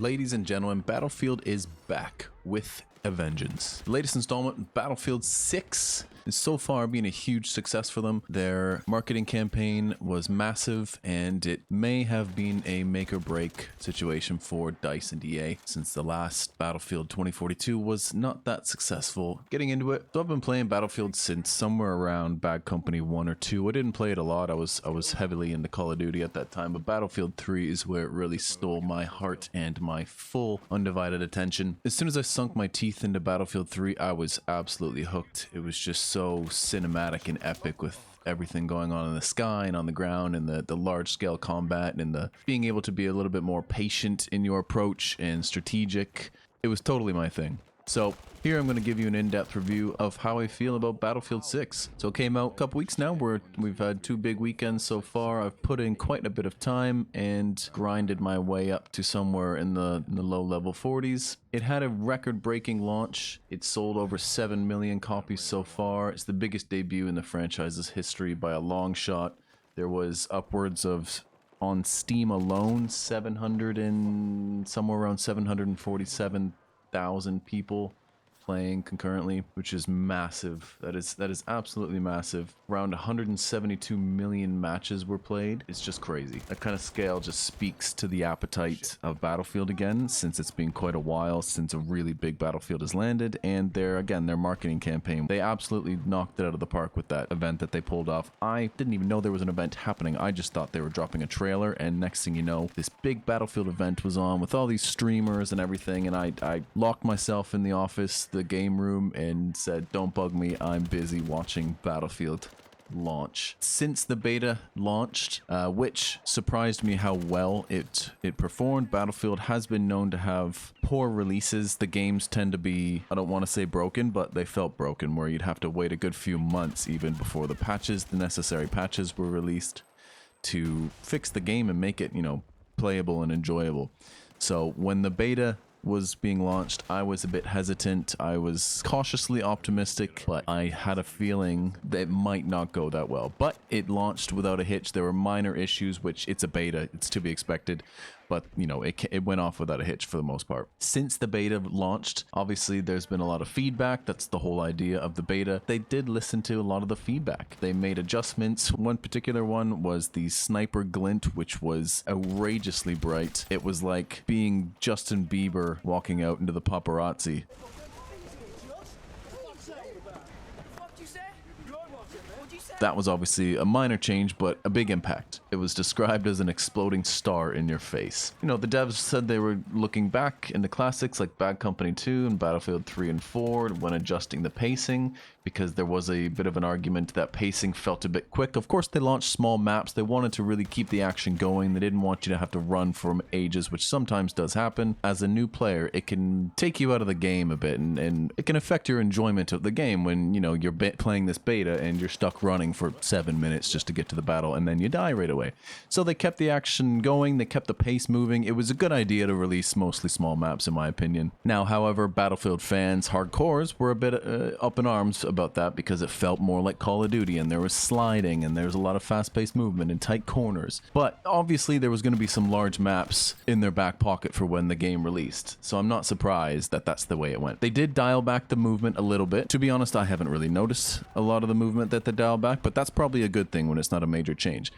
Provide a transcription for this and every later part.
Ladies and gentlemen, Battlefield is back with a vengeance. The latest installment, Battlefield 6, is so far being a huge success for them. Their marketing campaign was massive, and it may have been a make or break situation for DICE and EA, since the last Battlefield 2042 was not that successful. Getting into it, so I've been playing Battlefield since somewhere around Bad Company 1 or 2. I didn't play it a lot. I was heavily into Call of Duty at that time, but Battlefield 3 is where it really stole my heart and my full undivided attention. As soon as I sunk my teeth into Battlefield 3, I was absolutely hooked. It was just so cinematic and epic, with everything going on in the sky and on the ground, and the large scale combat, and the being able to be a little bit more patient in your approach and strategic. It was totally my thing. So here I'm going to give you an in-depth review of how I feel about Battlefield 6. So it came out a couple weeks now. We've had 2 big weekends so far. I've put in quite a bit of time and grinded my way up to somewhere in the low level 40s. It had a record-breaking launch. It sold over 7 million copies so far. It's the biggest debut in the franchise's history by a long shot. There was upwards of, on Steam alone, 700 and somewhere around 747,000 people playing concurrently, which is massive. That is absolutely massive. Around 172 million matches were played. It's just crazy. That kind of scale just speaks to the appetite of Battlefield again, since it's been quite a while since a really big Battlefield has landed. And their marketing campaign, they absolutely knocked it out of the park with that event that they pulled off. I didn't even know there was an event happening. I just thought they were dropping a trailer, and next thing you know, this big Battlefield event was on with all these streamers and everything, and I locked myself in the office, the game room, and said, don't bug me, I'm busy watching Battlefield launch. Since the beta launched, which surprised me how well it performed. Battlefield has been known to have poor releases. The games tend to be, I don't want to say broken, but they felt broken, where you'd have to wait a good few months even before the necessary patches were released to fix the game and make it, playable and enjoyable. So when the beta was being launched, I was a bit hesitant. I was cautiously optimistic, but I had a feeling that it might not go that well. But it launched without a hitch. There were minor issues, which it's a beta, it's to be expected. But, it went off without a hitch for the most part. Since the beta launched, obviously there's been a lot of feedback. That's the whole idea of the beta. They did listen to a lot of the feedback. They made adjustments. One particular one was the sniper glint, which was outrageously bright. It was like being Justin Bieber walking out into the paparazzi. That was obviously a minor change, but a big impact. It was described as an exploding star in your face. The devs said they were looking back into classics like Bad Company 2 and Battlefield 3 and 4 when adjusting the pacing, because there was a bit of an argument that pacing felt a bit quick. Of course, they launched small maps. They wanted to really keep the action going. They didn't want you to have to run for ages, which sometimes does happen. As a new player, it can take you out of the game a bit, and it can affect your enjoyment of the game when, you're playing this beta and you're stuck running for 7 minutes just to get to the battle, and then you die right away. So they kept the action going, they kept the pace moving. It was a good idea to release mostly small maps, in my opinion. Now, however, Battlefield fans, hardcores, were a bit up in arms about that, because it felt more like Call of Duty, and there was sliding, and there was a lot of fast-paced movement and tight corners. But obviously there was going to be some large maps in their back pocket for when the game released, so I'm not surprised that that's the way it went. They did dial back the movement a little bit. To be honest, I haven't really noticed a lot of the movement that they dialed back, but that's probably a good thing when it's not a major change.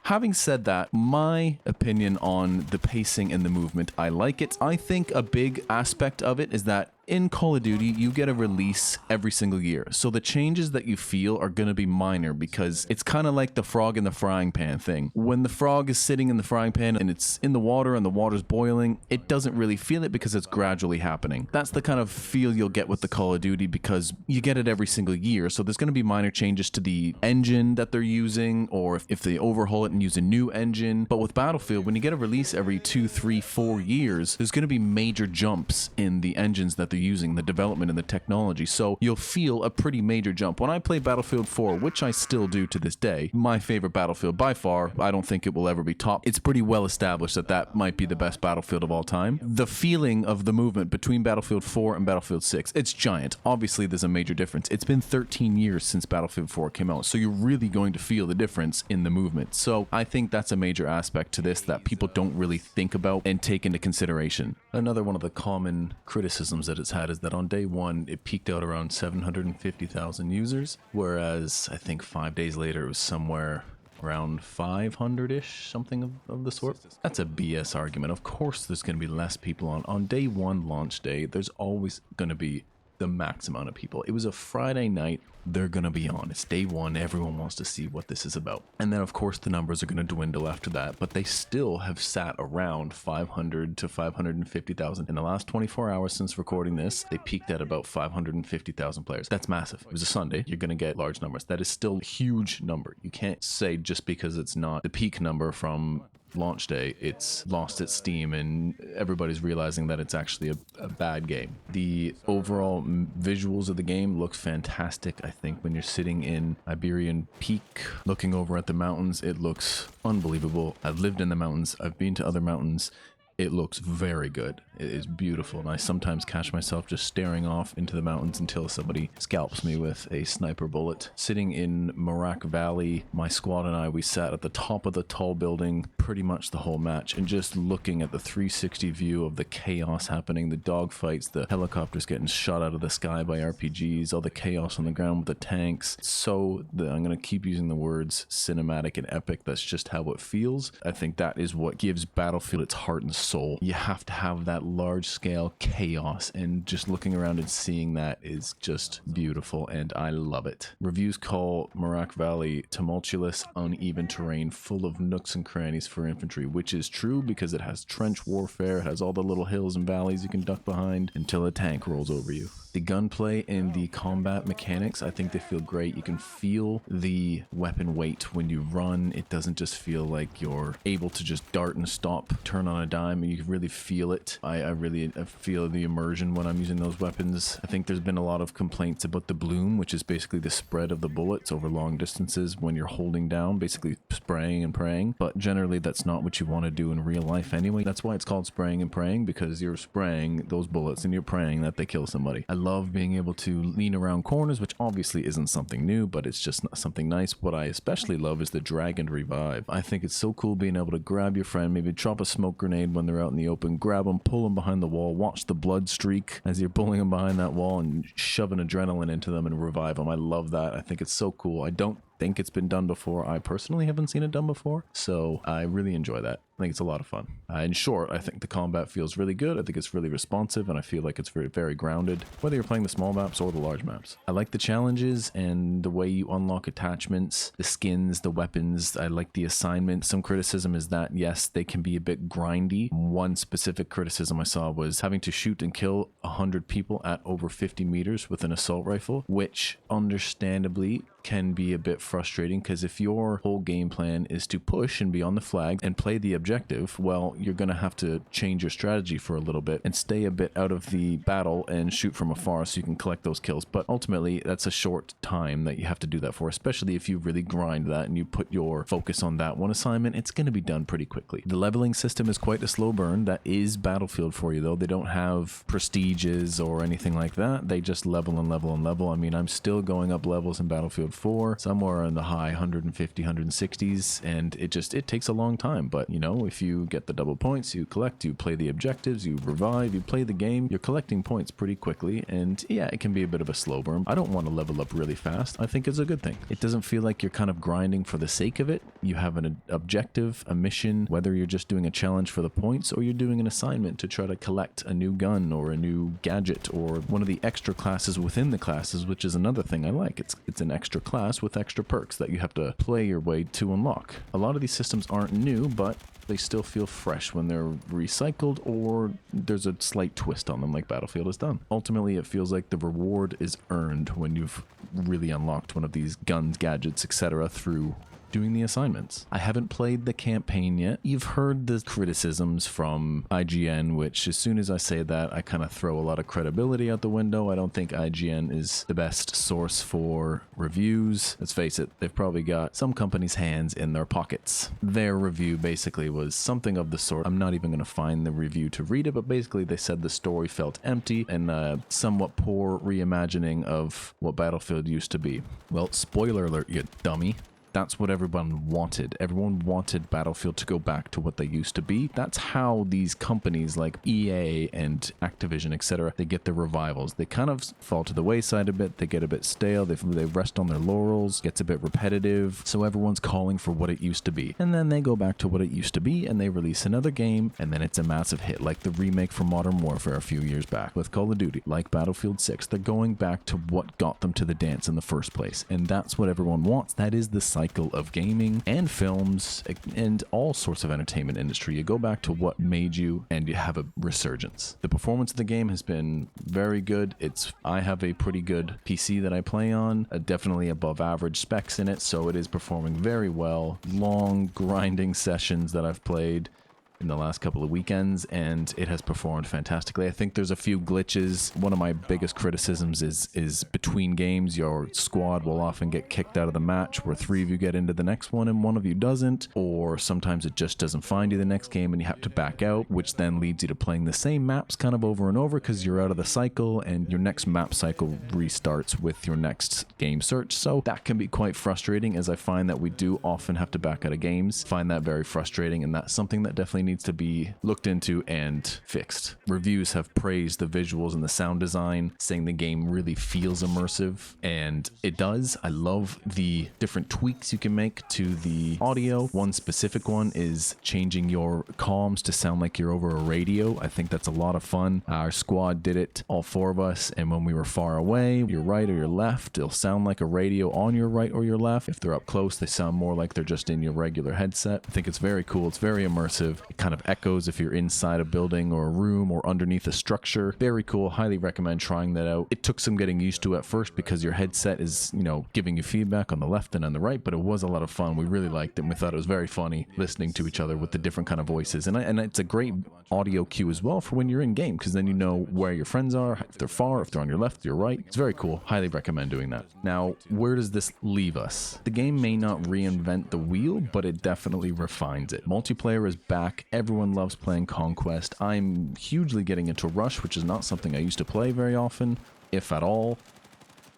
Having said that, my opinion on the pacing and the movement, I like it. I think a big aspect of it is that in Call of Duty, you get a release every single year. So the changes that you feel are going to be minor, because it's kind of like the frog in the frying pan thing. When the frog is sitting in the frying pan and it's in the water and the water's boiling, it doesn't really feel it because it's gradually happening. That's the kind of feel you'll get with the Call of Duty, because you get it every single year. So there's going to be minor changes to the engine that they're using, or if they overhaul it and use a new engine. But with Battlefield, when you get a release every 2, 3, 4 years, there's going to be major jumps in the engines that they're using, the development and the technology. So you'll feel a pretty major jump. When I play Battlefield 4, which I still do to this day, my favorite Battlefield by far, I don't think it will ever be topped. It's pretty well established that that might be the best Battlefield of all time. The feeling of the movement between Battlefield 4 and Battlefield 6, it's giant. Obviously, there's a major difference. It's been 13 years since Battlefield 4 came out, so you're really going to feel the difference in the movement. So I think that's a major aspect to this that people don't really think about and take into consideration. Another one of the common criticisms that it's had is that on day one, it peaked out around 750,000 users, whereas I think 5 days later, it was somewhere around 500-ish, something of the sort. That's a BS argument. Of course there's going to be less people on day one, launch day. There's always going to be the max amount of people. It was a Friday night. They're going to be on. It's day one. Everyone wants to see what this is about. And then, of course, the numbers are going to dwindle after that, but they still have sat around 500 to 550,000. In the last 24 hours since recording this, they peaked at about 550,000 players. That's massive. It was a Sunday. You're going to get large numbers. That is still a huge number. You can't say just because it's not the peak number from launch day, it's lost its steam and everybody's realizing that it's actually a bad game. The overall visuals of the game look fantastic. I think when you're sitting in Iberian Peak looking over at the mountains, it looks unbelievable. I've lived in the mountains. I've been to other mountains. It looks very good. It is beautiful, and I sometimes catch myself just staring off into the mountains until somebody scalps me with a sniper bullet. Sitting in Merak Valley, my squad and I, we sat at the top of the tall building pretty much the whole match, and just looking at the 360 view of the chaos happening, the dogfights, the helicopters getting shot out of the sky by RPGs, all the chaos on the ground with the tanks. So I'm going to keep using the words cinematic and epic. That's just how it feels. I think that is what gives Battlefield its heart and soul. You have to have that large scale chaos, and just looking around and seeing that is just beautiful, and I love it. Reviews call Merak Valley tumultuous, uneven terrain full of nooks and crannies for infantry, which is true because it has trench warfare, it has all the little hills and valleys you can duck behind until a tank rolls over you. The gunplay and the combat mechanics, I think they feel great. You can feel the weapon weight when you run. It doesn't just feel like you're able to just dart and stop, turn on a dime, and you can really feel it. I really feel the immersion when I'm using those weapons. I think there's been a lot of complaints about the bloom, which is basically the spread of the bullets over long distances when you're holding down, basically spraying and praying. But generally, that's not what you want to do in real life anyway. That's why it's called spraying and praying, because you're spraying those bullets and you're praying that they kill somebody. I love being able to lean around corners, which obviously isn't something new, but it's just something nice. What I especially love is the drag and revive. I think it's so cool being able to grab your friend, maybe drop a smoke grenade when they're out in the open, grab them, pull them behind the wall, watch the blood streak as you're pulling them behind that wall and shoving adrenaline into them and revive them. I love that. I think it's so cool. I don't think it's been done before. I personally haven't seen it done before, so I really enjoy that. I think it's a lot of fun. In short, I think the combat feels really good. I think it's really responsive, and I feel like it's very, very grounded, whether you're playing the small maps or the large maps. I like the challenges and the way you unlock attachments, the skins, the weapons. I like the assignment. Some criticism is that, yes, they can be a bit grindy. One specific criticism I saw was having to shoot and kill 100 people at over 50 meters with an assault rifle, which understandably can be a bit frustrating, because if your whole game plan is to push and be on the flag and play the objective, well, you're going to have to change your strategy for a little bit and stay a bit out of the battle and shoot from afar so you can collect those kills. But ultimately, that's a short time that you have to do that for, especially if you really grind that and you put your focus on that one assignment. It's going to be done pretty quickly. The leveling system is quite a slow burn. That is Battlefield for you, though. They don't have prestiges or anything like that. They just level and level and level. I mean, I'm still going up levels in Battlefield 4, somewhere in the high 150, 160s, and it takes a long time. But, you know, if you get the double points, you collect, you play the objectives, you revive, you play the game, you're collecting points pretty quickly, and yeah, it can be a bit of a slow burn. I don't want to level up really fast. I think it's a good thing. It doesn't feel like you're kind of grinding for the sake of it. You have an objective, a mission, whether you're just doing a challenge for the points or you're doing an assignment to try to collect a new gun or a new gadget or one of the extra classes within the classes, which is another thing I like. It's an extra class with extra perks that you have to play your way to unlock. A lot of these systems aren't new, but they still feel fresh when they're recycled or there's a slight twist on them like Battlefield has done. Ultimately, it feels like the reward is earned when you've really unlocked one of these guns, gadgets, etc. through doing the assignments. I haven't played the campaign yet. You've heard the criticisms from IGN, which as soon as I say that, I kind of throw a lot of credibility out the window. I don't think IGN is the best source for reviews. Let's face it, they've probably got some company's hands in their pockets. Their review basically was something of the sort. I'm not even going to find the review to read it, but basically they said the story felt empty and a somewhat poor reimagining of what Battlefield used to be. Well, spoiler alert, you dummy. That's what everyone wanted. Everyone wanted Battlefield to go back to what they used to be. That's how these companies like EA and Activision, etc., they get their revivals. They kind of fall to the wayside a bit. They get a bit stale. They rest on their laurels. Gets a bit repetitive. So everyone's calling for what it used to be. And then they go back to what it used to be and they release another game and then it's a massive hit, like the remake for Modern Warfare a few years back with Call of Duty, like Battlefield 6. They're going back to what got them to the dance in the first place. And that's what everyone wants. That is the cycle of gaming and films and all sorts of entertainment industry. You go back to what made you and you have a resurgence. The performance of the game has been very good. I have a pretty good PC that I play on, definitely above average specs in it, so it is performing very well. Long grinding sessions that I've played in the last couple of weekends, and it has performed fantastically. I think there's a few glitches. One of my biggest criticisms is between games, your squad will often get kicked out of the match where 3 of you get into the next one and 1 of you doesn't, or sometimes it just doesn't find you the next game and you have to back out, which then leads you to playing the same maps kind of over and over because you're out of the cycle and your next map cycle restarts with your next game search. So that can be quite frustrating, as I find that we do often have to back out of games. Find that very frustrating, and that's something that definitely needs to be looked into and fixed. Reviews have praised the visuals and the sound design, saying the game really feels immersive, and it does. I love the different tweaks you can make to the audio. One specific one is changing your comms to sound like you're over a radio. I think that's a lot of fun. Our squad did it, all 4 of us, and when we were far away, your right or your left, it'll sound like a radio on your right or your left. If they're up close, they sound more like they're just in your regular headset. I think it's very cool. It's very immersive. It kind of echoes if you're inside a building or a room or underneath a structure. Very cool. Highly recommend trying that out. It took some getting used to at first because your headset is, giving you feedback on the left and on the right, but it was a lot of fun. We really liked it, and we thought it was very funny listening to each other with the different kind of voices. And it's a great audio cue as well for when you're in game, because then you know where your friends are, if they're far, if they're on your left, your right. It's very cool. Highly recommend doing that. Now, where does this leave us? The game may not reinvent the wheel, but it definitely refines it. Multiplayer is back. Everyone loves playing Conquest. I'm hugely getting into Rush, which is not something I used to play very often, if at all.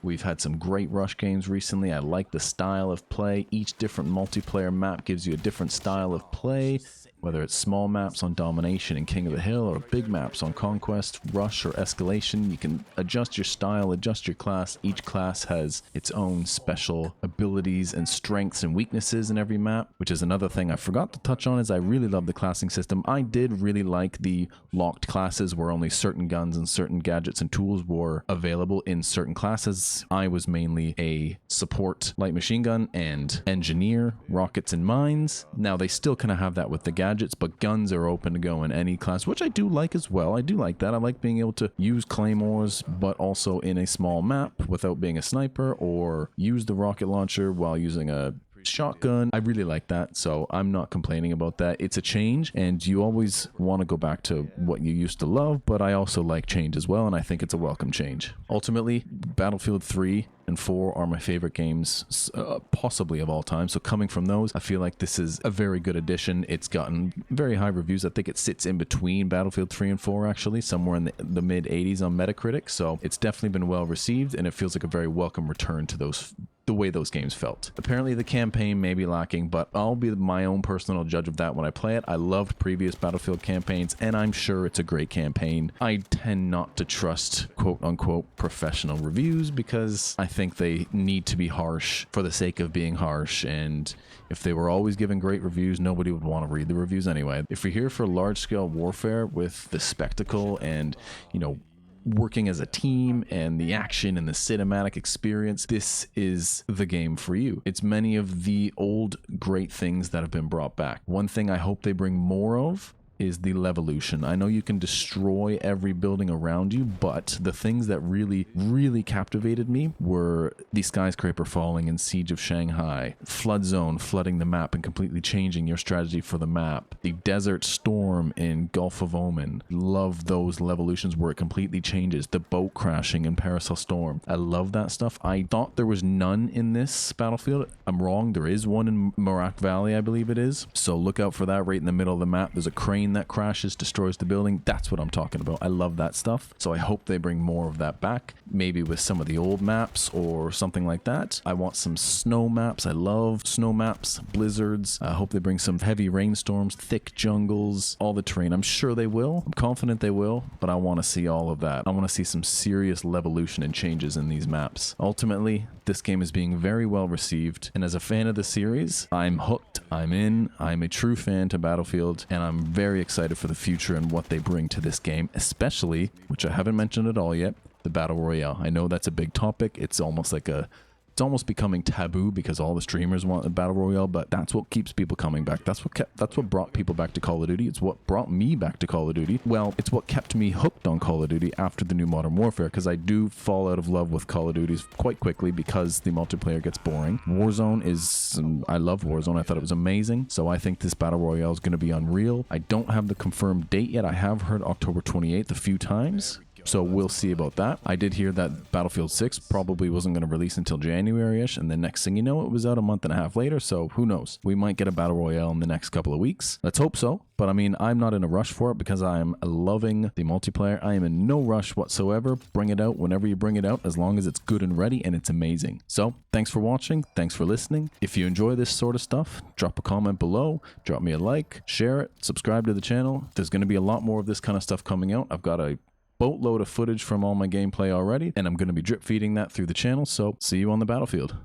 We've had some great Rush games recently. I like the style of play. Each different multiplayer map gives you a different style of play, whether it's small maps on Domination and King of the Hill or big maps on Conquest, Rush, or Escalation. You can adjust your style, adjust your class. Each class has its own special abilities and strengths and weaknesses in every map, which is another thing I forgot to touch on. Is I really love the classing system. I did really like the locked classes where only certain guns and certain gadgets and tools were available in certain classes. I was mainly a support light machine gun and engineer, rockets and mines. Now they still kind of have that with the gadgets, but guns are open to go in any class, which I do like as well. I do like that. I like being able to use claymores, but also in a small map without being a sniper, or use the rocket launcher while using a shotgun. I really like that, so I'm not complaining about that. It's a change, and you always want to go back to what you used to love, but I also like change as well, and I think it's a welcome change. Ultimately, Battlefield 3 and 4 are my favorite games, possibly of all time. So coming from those, I feel like this is a very good addition. It's gotten very high reviews. I think it sits in between Battlefield 3 and 4, actually, somewhere in the mid 80s on Metacritic. So it's definitely been well received, and it feels like a very welcome return to the way those games felt. Apparently the campaign may be lacking, but I'll be my own personal judge of that when I play it. I loved previous Battlefield campaigns, and I'm sure it's a great campaign. I tend not to trust quote-unquote professional reviews because I think they need to be harsh for the sake of being harsh, and if they were always giving great reviews, nobody would want to read the reviews anyway. If you're here for large-scale warfare with the spectacle and, working as a team and the action and the cinematic experience, this is the game for you. It's many of the old great things that have been brought back. One thing I hope they bring more of is the Levolution. I know you can destroy every building around you, but the things that really captivated me were the skyscraper falling in Siege of Shanghai, Flood Zone flooding the map and completely changing your strategy for the map, the Desert Storm in Gulf of Omen. Love those Levolutions where it completely changes, the boat crashing in Paracel Storm. I love that stuff. I thought there was none in this battlefield. I'm wrong, there is one in Marak Valley, I believe it is. So look out for that right in the middle of the map. There's a crane that crashes, destroys the building. That's what I'm talking about. I love that stuff. So I hope they bring more of that back, maybe with some of the old maps or something like that. I want some snow maps. I love snow maps, blizzards. I hope they bring some heavy rainstorms, thick jungles, all the terrain. I'm sure they will. I'm confident they will, but I want to see all of that. I want to see some serious Levolution and changes in these maps. Ultimately, this game is being very well received, and as a fan of the series, I'm hooked, I'm in, I'm a true fan to Battlefield, and I'm very excited for the future and what they bring to this game, especially, which I haven't mentioned at all yet, the Battle Royale. I know that's a big topic. It's almost becoming taboo because all the streamers want a Battle Royale, but that's what keeps people coming back. That's what brought people back to Call of Duty. It's what brought me back to Call of Duty. Well, it's what kept me hooked on Call of Duty after the new Modern Warfare, because I do fall out of love with Call of Duty quite quickly because the multiplayer gets boring. Warzone is, I love Warzone. I thought it was amazing. So I think this Battle Royale is going to be unreal. I don't have the confirmed date yet. I have heard October 28th a few times. So we'll see about that. I did hear that Battlefield 6 probably wasn't going to release until January-ish, and the next thing you know, it was out a month and a half later, so who knows? We might get a Battle Royale in the next couple of weeks. Let's hope so. But I mean, I'm not in a rush for it because I am loving the multiplayer. I am in no rush whatsoever. Bring it out whenever you bring it out, as long as it's good and ready and it's amazing. So thanks for watching. Thanks for listening. If you enjoy this sort of stuff, drop a comment below, drop me a like, share it, subscribe to the channel. There's going to be a lot more of this kind of stuff coming out. I've got a boatload of footage from all my gameplay already, and I'm going to be drip feeding that through the channel, so see you on the battlefield.